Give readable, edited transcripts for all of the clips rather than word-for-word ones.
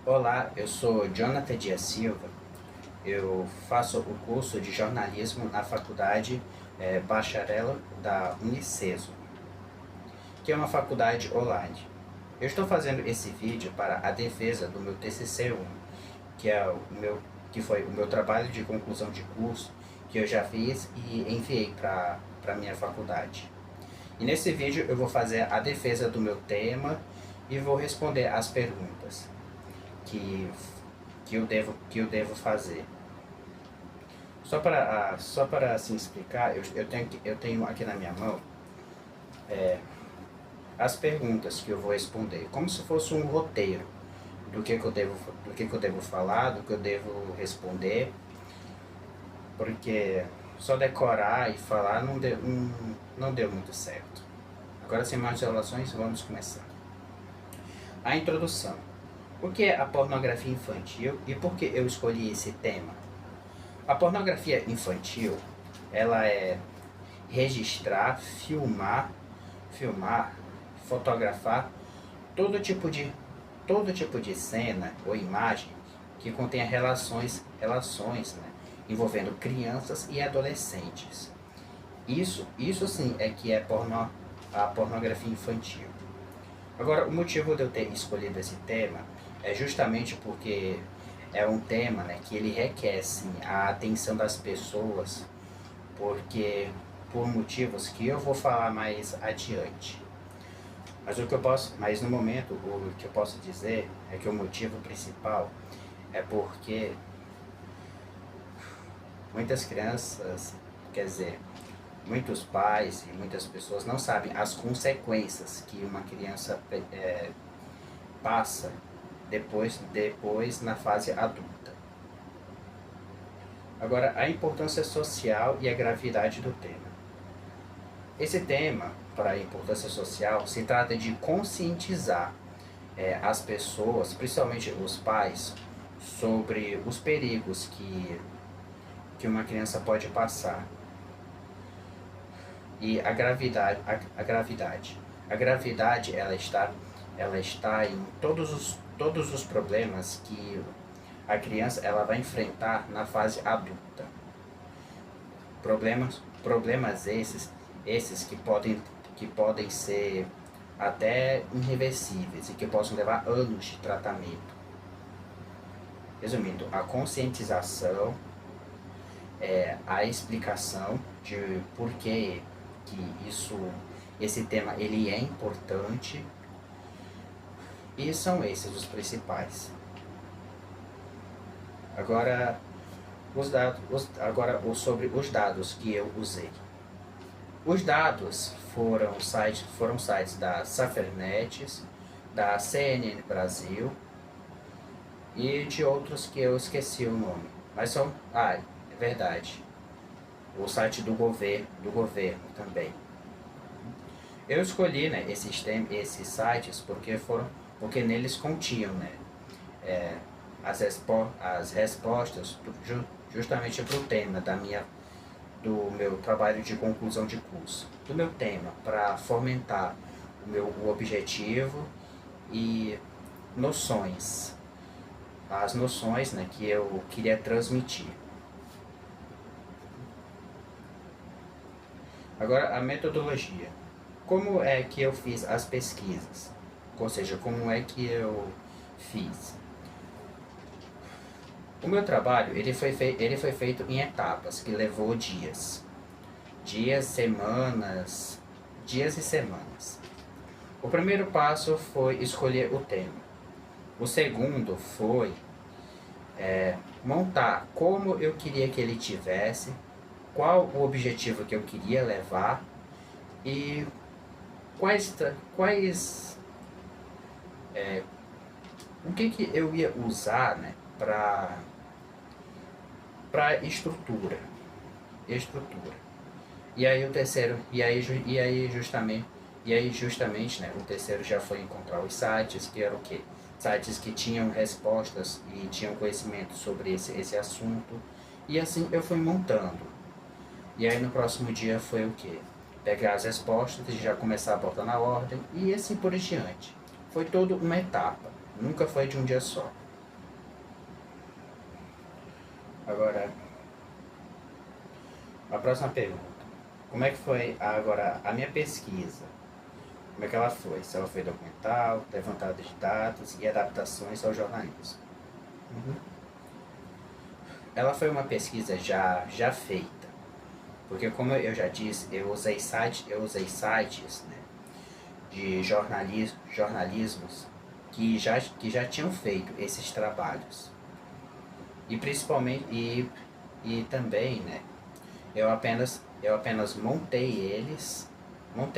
Olá, eu sou Jonathan Dias Silva. Eu faço o curso de jornalismo na faculdade bacharel da Uniceso, que é uma faculdade online. Eu estou fazendo esse vídeo para a defesa do meu TCC-1, que é que foi o meu trabalho de conclusão de curso que eu já fiz e enviei para minha faculdade. E nesse vídeo eu vou fazer a defesa do meu tema e vou responder as perguntas que, que eu devo fazer. Só para assim explicar, eu tenho aqui na minha mão as perguntas que eu vou responder, como se fosse um roteiro do que eu devo falar, do que eu devo responder, porque só decorar e falar não deu muito certo. Agora, sem mais enrolações, vamos começar. A introdução. O que é a pornografia infantil e por que eu escolhi esse tema? A pornografia infantil, ela é registrar, filmar, fotografar todo tipo de todo tipo de cena ou imagem que contenha relações, né, envolvendo crianças e adolescentes. Isso sim é que é a pornografia infantil. Agora, o motivo de eu ter escolhido esse tema é justamente porque é um tema, né, que ele requer sim, a atenção das pessoas, porque por motivos que eu vou falar mais adiante. Mas no momento o que eu posso dizer é que o motivo principal é porque muitas crianças, quer dizer, muitos pais e muitas pessoas não sabem as consequências que uma criança passa depois na fase adulta. Agora, a importância social e a gravidade do tema. Esse tema, para a importância social, se trata de conscientizar as pessoas, principalmente os pais, sobre os perigos que uma criança pode passar. E a gravidade ela está em todos os problemas que a criança ela vai enfrentar na fase adulta. Problemas esses que podem ser até irreversíveis e que possam levar anos de tratamento. Resumindo, a conscientização, a explicação de por que esse tema ele é importante, e são esses os principais. Agora, sobre os dados que eu usei. Os dados foram sites da Safernet, da CNN Brasil e de outros que eu esqueci o nome. Mas é verdade, o site do governo também. Eu escolhi, né, esses sites porque neles continham, né, as respostas justamente para o tema do meu trabalho de conclusão de curso, do meu tema, para fomentar o objetivo e noções, as noções, né, que eu queria transmitir. Agora, a metodologia. Como é que eu fiz as pesquisas? Ou seja, como é que eu fiz? O meu trabalho ele foi feito em etapas, que levou dias e semanas. O primeiro passo foi escolher o tema. O segundo foi montar como eu queria que ele tivesse, qual o objetivo que eu queria levar e o que eu ia usar, né, para estrutura. E aí o terceiro, justamente, né, o terceiro já foi encontrar os sites, que eram o quê? Sites que tinham respostas e tinham conhecimento sobre esse assunto. E assim eu fui montando. E aí no próximo dia foi o quê? Pegar as respostas e já começar a botar na ordem e assim por diante. Foi toda uma etapa, nunca foi de um dia só. Agora, a próxima pergunta. Como é que foi agora a minha pesquisa? Como é que ela foi? Se ela foi documental, levantada de dados e adaptações ao jornalismo. Uhum. Ela foi uma pesquisa já feita, porque como eu já disse, eu usei sites, né, de jornalismos que já tinham feito esses trabalhos. E principalmente, e também, né, eu apenas montei eles, né,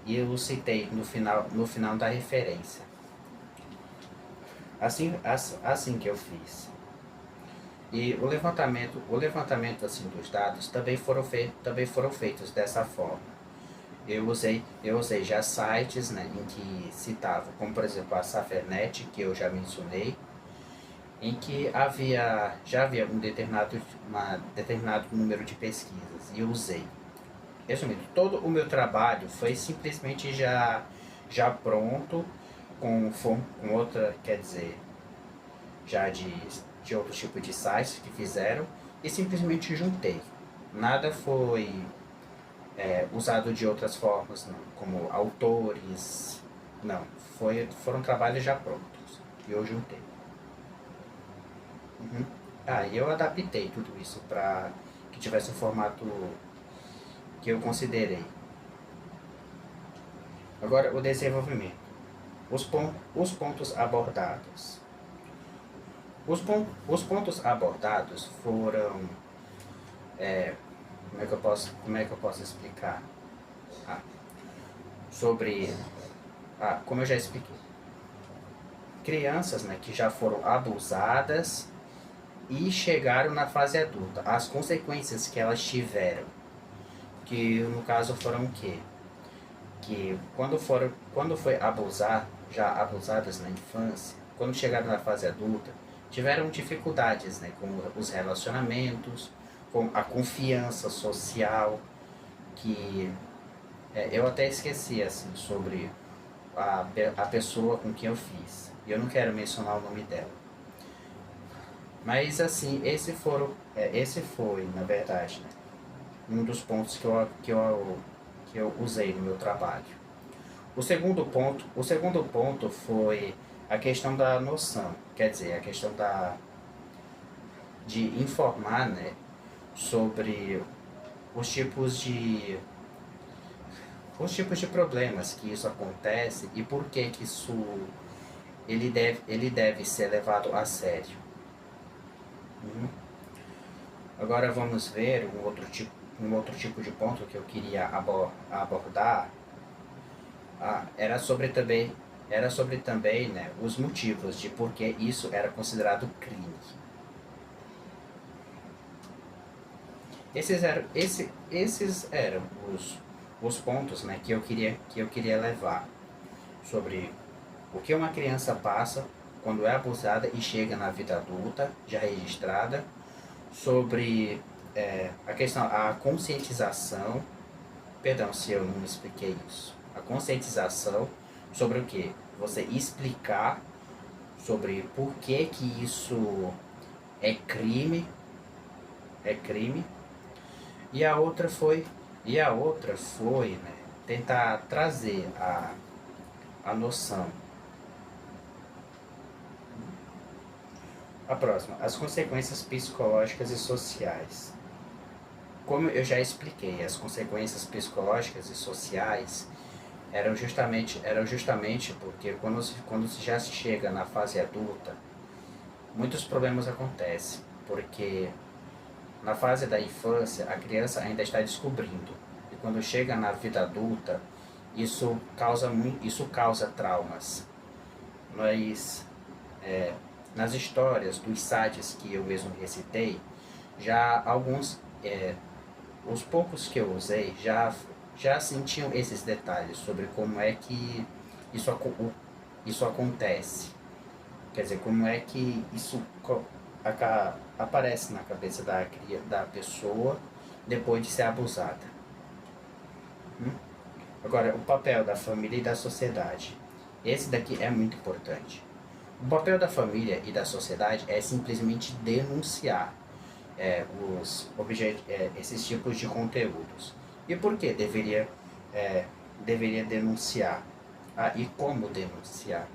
e eu citei no final da referência. Assim que eu fiz. E o levantamento assim, dos dados também foram feitos dessa forma. Eu usei já sites, né, em que citavam, como por exemplo a Safernet, que eu já mencionei, em que já havia um determinado número de pesquisas, e eu usei. Resumindo, todo o meu trabalho foi simplesmente já pronto, com outra, quer dizer, já de outro tipo de sites que fizeram, e simplesmente juntei. Nada foi usado de outras formas, não, como autores, não. Foram trabalhos já prontos, e eu juntei. Uhum. E eu adaptei tudo isso para que tivesse um formato que eu considerei. Agora, o desenvolvimento. Os pontos abordados. Os pontos abordados foram. Como é que eu posso explicar? Ah, sobre. Como eu já expliquei. Crianças, né, que já foram abusadas e chegaram na fase adulta. As consequências que elas tiveram. Que no caso foram o quê? Que quando foi abusar, já abusadas na infância, quando chegaram na fase adulta, tiveram dificuldades, né, com os relacionamentos, com a confiança social, que eu até esqueci assim sobre a pessoa com quem eu fiz. E eu não quero mencionar o nome dela. Mas assim, esse foi, na verdade, né, um dos pontos que eu usei no meu trabalho. O segundo ponto foi a questão da noção, quer dizer, a questão de informar, né, sobre os tipos de os tipos de problemas que isso acontece e por que que isso ele deve ser levado a sério. Uhum. Agora vamos ver um outro tipo de ponto que eu queria abordar. Era sobre também, né, os motivos de por que isso era considerado crime. Esses eram os pontos, né, que eu queria levar sobre o que uma criança passa quando é abusada e chega na vida adulta, já registrada, sobre a conscientização, perdão se eu não expliquei isso, a conscientização sobre o que? Você explicar sobre por que isso é crime, e a outra foi, né, tentar trazer a noção. A próxima, as consequências psicológicas e sociais. Como eu já expliquei, as consequências psicológicas e sociais eram justamente porque quando já se chega na fase adulta, muitos problemas acontecem, porque na fase da infância a criança ainda está descobrindo, e quando chega na vida adulta, isso causa traumas. Nós, nas histórias dos sites que eu mesmo recitei, já os poucos que eu usei já sentiam esses detalhes sobre como é que isso acontece. Quer dizer, como é que isso aparece na cabeça da pessoa depois de ser abusada. Hum? Agora, o papel da família e da sociedade. Esse daqui é muito importante. O papel da família e da sociedade é simplesmente denunciar esses tipos de conteúdos. E por que deveria denunciar? E como denunciar?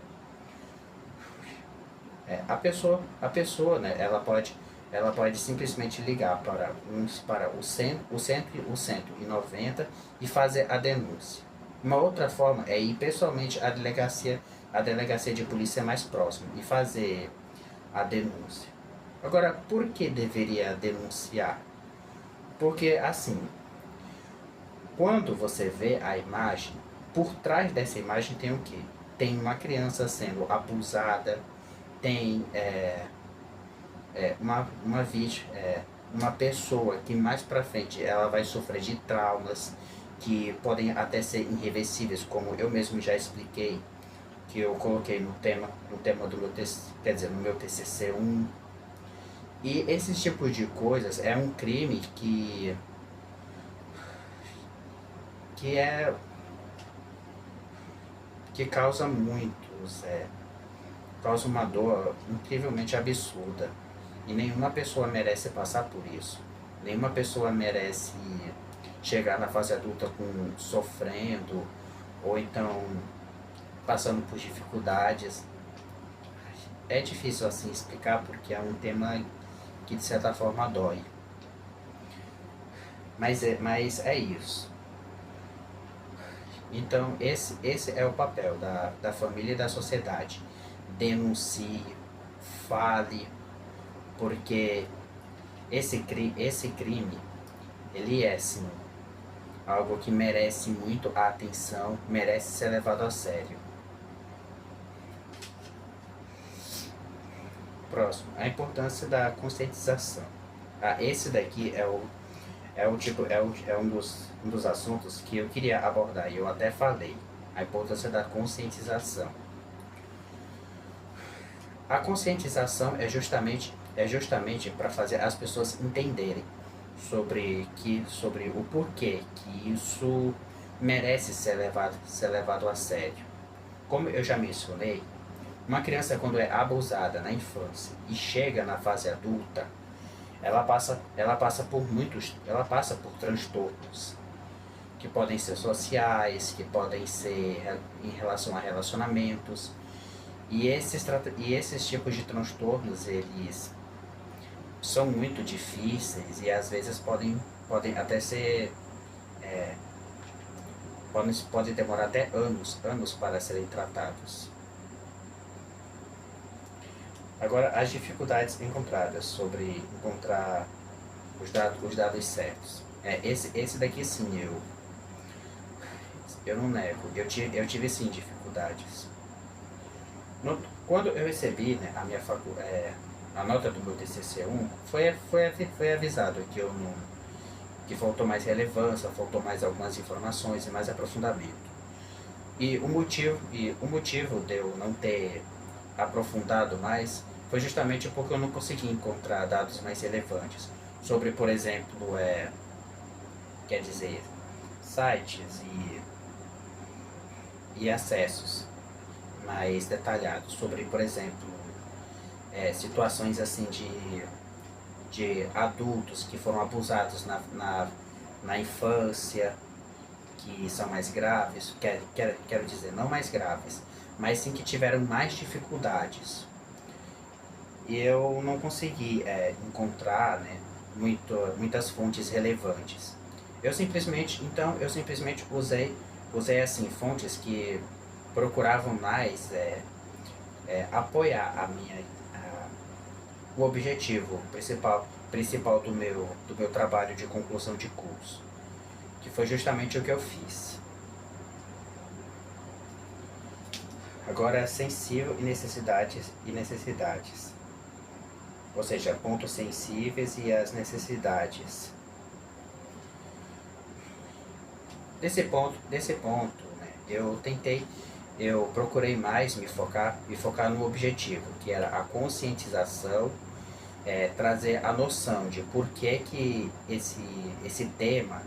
A pessoa, né, ela pode simplesmente ligar para o 190 e fazer a denúncia. Uma outra forma é ir pessoalmente à delegacia de polícia mais próxima e fazer a denúncia. Agora, por que deveria denunciar? Porque, assim, quando você vê a imagem, por trás dessa imagem tem o quê? Tem uma criança sendo abusada, tem uma pessoa que mais pra frente ela vai sofrer de traumas que podem até ser irreversíveis, como eu mesmo já expliquei, que eu coloquei no tema do meu no meu TCC1. E esses tipos de coisas é um crime que que causa uma dor incrivelmente absurda. E nenhuma pessoa merece passar por isso. Nenhuma pessoa merece chegar na fase adulta sofrendo ou então passando por dificuldades. É difícil assim explicar porque é um tema que de certa forma dói. Mas é isso. Então esse é o papel da família e da sociedade. Denuncie, fale, porque esse crime, ele é sim algo que merece muito a atenção, merece ser levado a sério. Próximo, a importância da conscientização. Esse daqui é um dos assuntos que eu queria abordar e eu até falei, a importância da conscientização. A conscientização é justamente para fazer as pessoas entenderem sobre o porquê que isso merece ser levado a sério. Como eu já mencionei, uma criança quando é abusada na infância e chega na fase adulta, ela passa por transtornos que podem ser sociais, que podem ser em relação a relacionamentos. E esses tipos de transtornos, eles são muito difíceis e às vezes podem até ser podem demorar até anos para serem tratados. Agora, as dificuldades encontradas sobre encontrar os dados certos. Esse daqui sim, eu não nego, eu tive sim dificuldades. Quando eu recebi, né, a nota do meu TCC1, foi avisado que faltou mais relevância, faltou mais algumas informações e mais aprofundamento. E o motivo de eu não ter aprofundado mais foi justamente porque eu não consegui encontrar dados mais relevantes sobre, por exemplo, quer dizer, sites e acessos mais detalhados sobre, por exemplo, situações assim de adultos que foram abusados na infância, que são mais graves, quero dizer, não mais graves, mas sim que tiveram mais dificuldades. E eu não consegui encontrar, né, muitas fontes relevantes. Eu simplesmente usei assim, fontes que procuravam mais apoiar o objetivo principal do meu trabalho de conclusão de curso, que foi justamente o que eu fiz. Agora, sensível e necessidades. Ou seja, pontos sensíveis e as necessidades. Desse ponto, né, eu procurei mais me focar no objetivo, que era a conscientização, trazer a noção de por que esse tema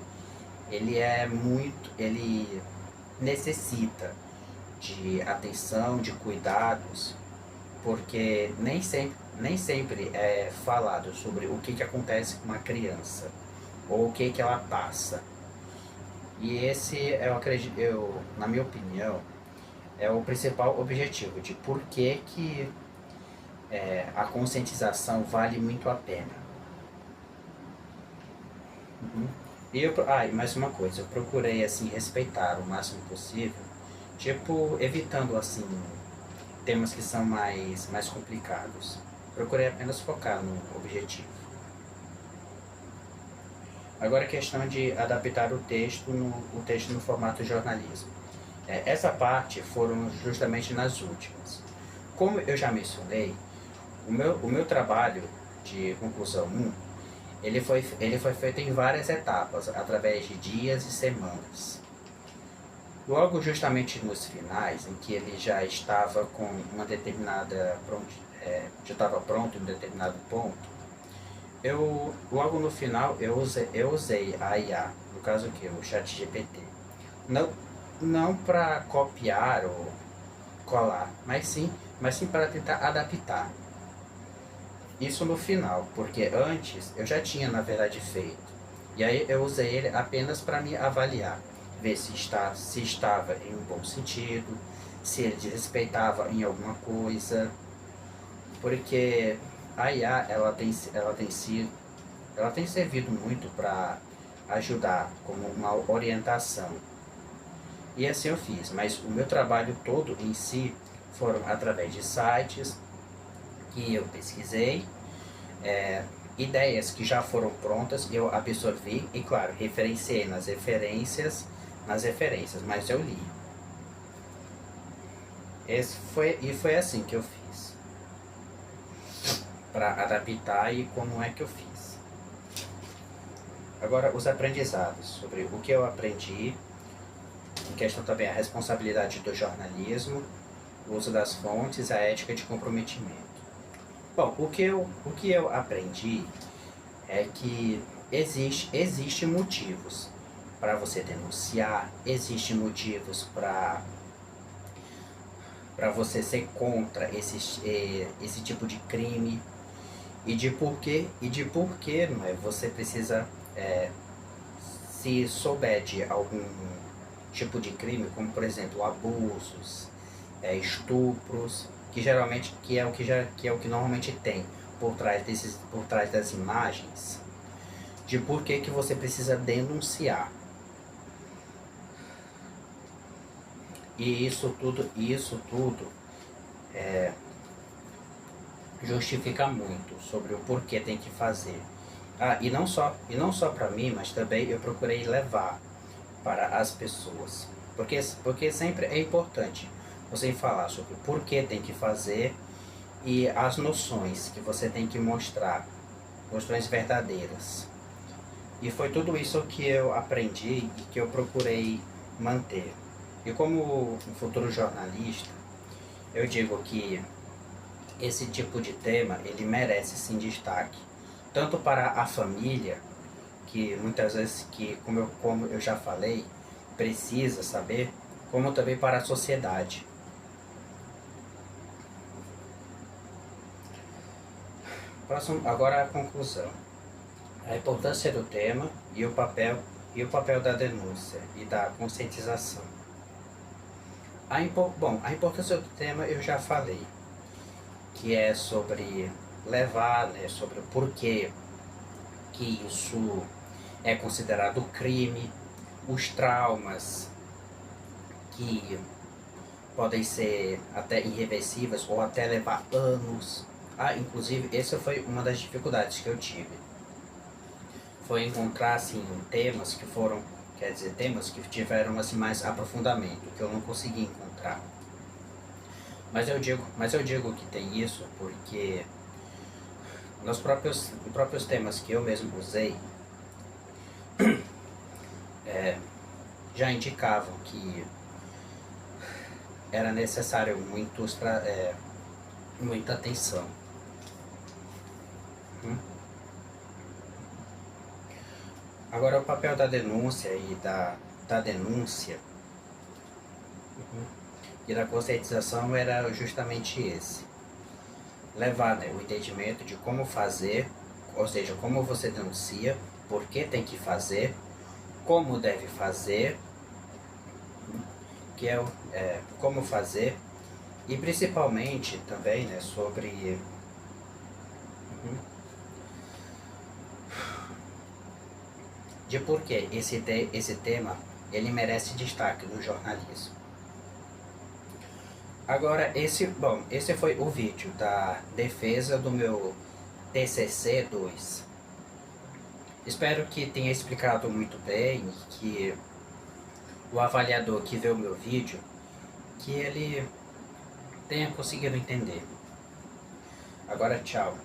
ele necessita de atenção, de cuidados, porque nem sempre é falado sobre o que acontece com uma criança, ou o que ela passa. E esse, eu acredito, na minha opinião, é o principal objetivo de por que a conscientização vale muito a pena. Uhum. E mais uma coisa, eu procurei assim respeitar o máximo possível, tipo, evitando assim temas que são mais complicados. Procurei apenas focar no objetivo. Agora a questão de adaptar o texto no formato jornalismo. Essa parte foram justamente nas últimas. Como eu já mencionei, o meu trabalho de conclusão 1, ele foi feito em várias etapas, através de dias e semanas. Logo justamente nos finais, em que ele já estava com uma determinada já estava pronto em um determinado ponto, logo no final eu usei a IA, no caso que o ChatGPT, não para copiar ou colar, mas sim para tentar adaptar. Isso no final, porque antes eu já tinha na verdade feito. E aí eu usei ele apenas para me avaliar, ver se estava em um bom sentido, se ele desrespeitava em alguma coisa, porque a IA ela tem servido muito para ajudar como uma orientação. E assim eu fiz, mas o meu trabalho todo em si foram através de sites que eu pesquisei, ideias que já foram prontas, eu absorvi e, claro, referenciei nas referências, mas eu li. E foi assim que eu fiz, para adaptar e como é que eu fiz. Agora, os aprendizados, sobre o que eu aprendi, em questão também a responsabilidade do jornalismo, o uso das fontes, a ética de comprometimento. Bom, o que eu aprendi é que existe motivos para você denunciar, existem motivos para você ser contra esse tipo de crime e de porquê não é, você precisa, se souber de algum tipo de crime, como por exemplo abusos, estupros, que geralmente que é o que normalmente tem por trás das imagens, de por que você precisa denunciar. E isso tudo justifica muito sobre o porquê tem que fazer. E não só para mim, mas também eu procurei levar para as pessoas. Porque sempre é importante você falar sobre o porquê tem que fazer e as noções que você tem que mostrar, noções verdadeiras. E foi tudo isso que eu aprendi e que eu procurei manter. E como um futuro jornalista, eu digo que esse tipo de tema, ele merece sim destaque, tanto para a família, que muitas vezes, como eu já falei, precisa saber, como também para a sociedade. Agora a conclusão. A importância do tema e o papel da denúncia e da conscientização. A importância do tema eu já falei, que é sobre levar, né, sobre o porquê que isso é considerado crime, os traumas que podem ser até irreversíveis ou até levar anos. Inclusive, essa foi uma das dificuldades que eu tive. Foi encontrar, assim, temas que tiveram, assim, mais aprofundamento, que eu não consegui encontrar. Mas eu digo que tem isso porque nos próprios temas que eu mesmo usei, já indicavam que era necessário muita atenção. Agora, o papel da denúncia e da denúncia e da conscientização era justamente esse. levar, né, o entendimento de como fazer, ou seja, como você denuncia, por que tem que fazer, como deve fazer, que é, como fazer, e principalmente também, né, sobre de por que esse tema ele merece destaque no jornalismo. Agora, esse foi o vídeo da defesa do meu TCC 2. Espero que tenha explicado muito bem, que o avaliador que vê o meu vídeo, que ele tenha conseguido entender. Agora, tchau.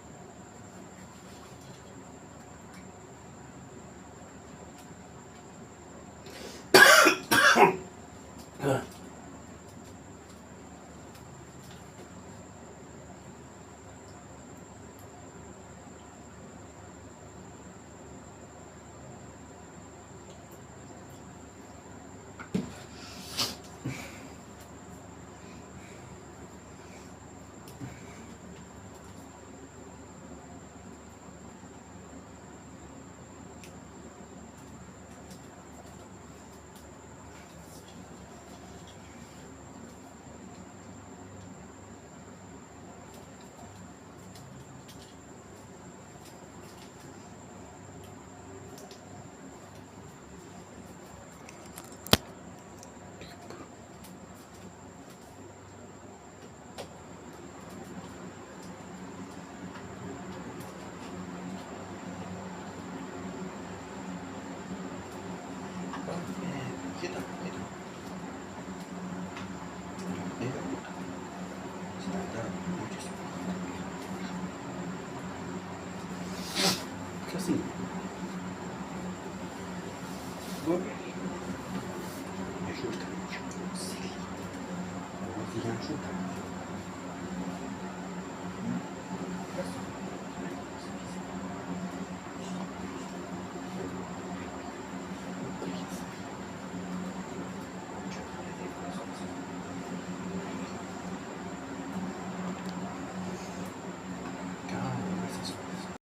Assim, justamente, vou vir ajudar.